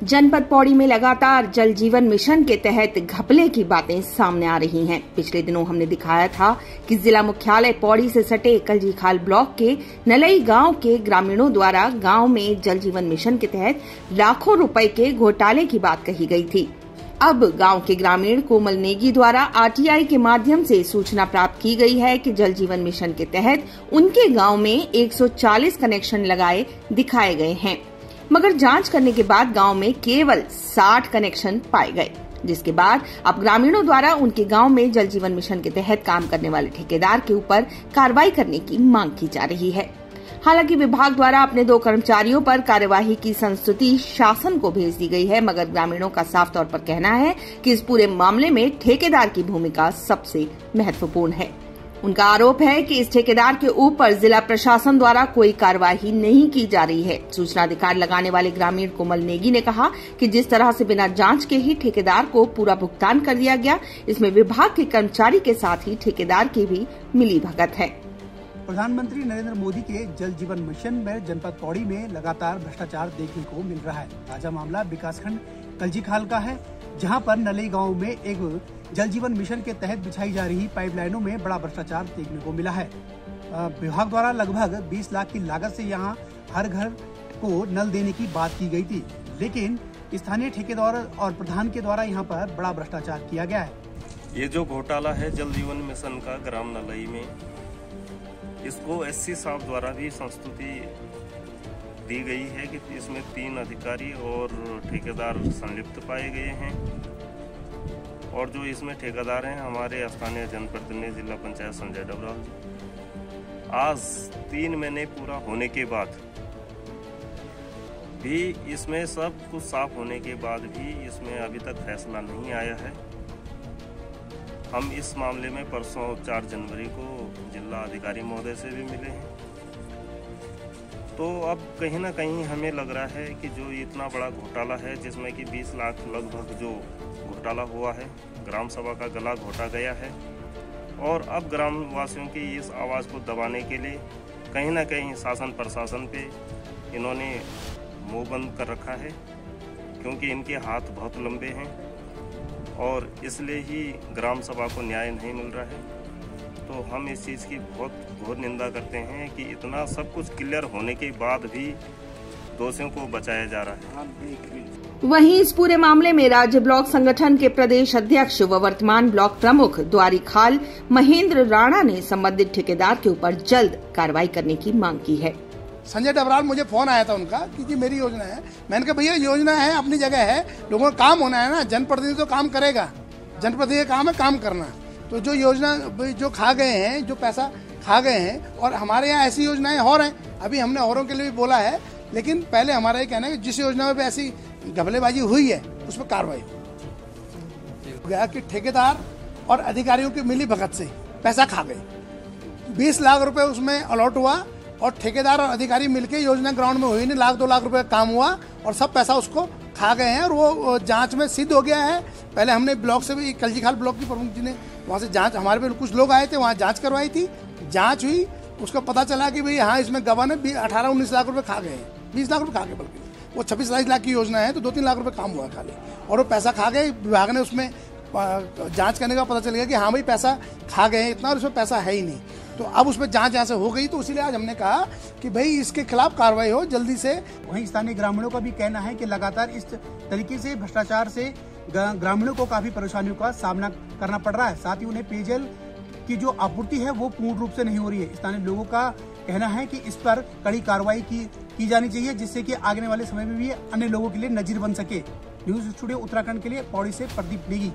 जनपद पौड़ी में लगातार जल जीवन मिशन के तहत घपले की बातें सामने आ रही हैं। पिछले दिनों हमने दिखाया था कि जिला मुख्यालय पौड़ी से सटे कलजीखाल ब्लॉक के नलई गांव के ग्रामीणों द्वारा गांव में जल जीवन मिशन के तहत लाखों रुपए के घोटाले की बात कही गई थी। अब गांव के ग्रामीण कोमल नेगी द्वारा आरटीआई के माध्यम से सूचना प्राप्त की गई है कि जल जीवन मिशन के तहत उनके गांव में 140 कनेक्शन लगाए दिखाए गए हैं, मगर जांच करने के बाद गांव में केवल 60 कनेक्शन पाए गए, जिसके बाद अब ग्रामीणों द्वारा उनके गांव में जल जीवन मिशन के तहत काम करने वाले ठेकेदार के ऊपर कार्रवाई करने की मांग की जा रही है। हालांकि विभाग द्वारा अपने 2 कर्मचारियों पर कार्यवाही की संस्तुति शासन को भेज दी गई है, मगर ग्रामीणों का साफ तौर पर कहना है कि इस पूरे मामले में ठेकेदार की भूमिका सबसे महत्वपूर्ण है। उनका आरोप है कि इस ठेकेदार के ऊपर जिला प्रशासन द्वारा कोई कार्यवाही नहीं की जा रही है। सूचना अधिकार लगाने वाले ग्रामीण कोमल नेगी ने कहा कि जिस तरह से बिना जांच के ही ठेकेदार को पूरा भुगतान कर दिया गया, इसमें विभाग के कर्मचारी के साथ ही ठेकेदार की भी मिलीभगत है। प्रधानमंत्री नरेंद्र मोदी के जल जीवन मिशन में जनपद पौड़ी में लगातार भ्रष्टाचार देखने को मिल रहा है। ताजा मामला विकासखंड कलजीखाल का है, जहां पर नलई गांव में एक जल जीवन मिशन के तहत बिछाई जा रही पाइपलाइनों में बड़ा भ्रष्टाचार देखने को मिला है। विभाग द्वारा लगभग 20 लाख की लागत से यहां हर घर को नल देने की बात की गई थी, लेकिन स्थानीय ठेकेदार और प्रधान के द्वारा यहां पर बड़ा भ्रष्टाचार किया गया है। ये जो घोटाला है जल जीवन मिशन का ग्राम नलई में, इसको एससी साहब द्वारा भी संस्तुति दी गई है कि इसमें 3 अधिकारी और ठेकेदार संलिप्त पाए गए हैं, और जो इसमें ठेकेदार हैं हमारे स्थानीय जनप्रतिनिधि जिला पंचायत संजय डबराल जी। आज 3 महीने पूरा होने के बाद भी इसमें सब कुछ साफ होने के बाद भी इसमें अभी तक फैसला नहीं आया है। हम इस मामले में परसों 4 जनवरी को जिला अधिकारी महोदय से भी मिले हैं। तो अब कहीं ना कहीं हमें लग रहा है कि जो इतना बड़ा घोटाला है, जिसमें कि 20 लाख लगभग जो घोटाला हुआ है, ग्राम सभा का गला घोटा गया है, और अब ग्राम वासियों की इस आवाज़ को दबाने के लिए कहीं ना कहीं शासन प्रशासन पे इन्होंने मुंह बंद कर रखा है, क्योंकि इनके हाथ बहुत लंबे हैं और इसलिए ही ग्राम सभा को न्याय नहीं मिल रहा है। तो हम इस चीज़ की बहुत घोर निंदा करते हैं कि इतना सब कुछ क्लियर होने के बाद भी दोषियों को बचाया जा रहा है। वहीं इस पूरे मामले में राज्य ब्लॉक संगठन के प्रदेश अध्यक्ष व वर्तमान ब्लॉक प्रमुख द्वारीखाल महेंद्र राणा ने संबंधित ठेकेदार के ऊपर जल्द कार्रवाई करने की मांग की है। संजय डबराल, मुझे फोन आया था उनका कि जी मेरी योजना है। मैंने कहा भैया योजना है, अपनी जगह है, लोगों का काम होना है ना, जनप्रतिनिधि तो काम करेगा, जनप्रतिनिधि का काम है काम करना। तो जो योजना जो खा गए हैं, जो पैसा खा गए हैं, और हमारे यहाँ ऐसी योजनाएं और हैं, अभी हमने औरों के लिए भी बोला है, लेकिन पहले हमारा ये कहना है कि जिस योजना में भी ऐसी घपलेबाजी हुई है उस पर कार्रवाई हो गया कि ठेकेदार और अधिकारियों की मिली भगत से पैसा खा गए। 20 लाख रुपए उसमें अलॉट हुआ और ठेकेदार और अधिकारी मिलकर योजना ग्राउंड में हुई नहीं, 1-2 लाख रुपए का काम हुआ और सब पैसा उसको खा गए हैं, और वो जांच में सिद्ध हो गया है। पहले हमने ब्लॉक से भी, कलजीखाल ब्लॉक की प्रमुख जी ने वहाँ से जांच, हमारे पे कुछ लोग आए थे, वहाँ जांच करवाई थी, जांच हुई, उसको पता चला कि भाई हाँ इसमें गबन है, 18-19 लाख रुपए खा गए हैं, 20 लाख रुपए खा गए, बल्कि वो 26-27 लाख की योजना है, तो 2-3 लाख रुपए काम हुआ खाली, और वो पैसा खा गए। विभाग ने उसमें जांच करने का पता चल गया कि हाँ भाई पैसा खा गए हैं इतना, और उसमें पैसा है ही नहीं। तो अब उसमें जांच यहाँ से हो गई, तो इसीलिए आज हमने कहा कि भाई इसके खिलाफ कार्रवाई हो जल्दी से। वहीं स्थानीय ग्रामीणों का भी कहना है कि लगातार इस तरीके से भ्रष्टाचार से ग्रामीणों को काफी परेशानियों का सामना करना पड़ रहा है। साथ ही उन्हें पेयजल की जो आपूर्ति है वो पूर्ण रूप से नहीं हो रही है। स्थानीय लोगों का कहना है कि इस पर कड़ी कार्रवाई की जानी चाहिए, जिससे कि आगे वाले समय में भी अन्य लोगों के लिए नजीर बन सके। न्यूज स्टूडियो उत्तराखंड के लिए पौड़ी से प्रदीप नेगी।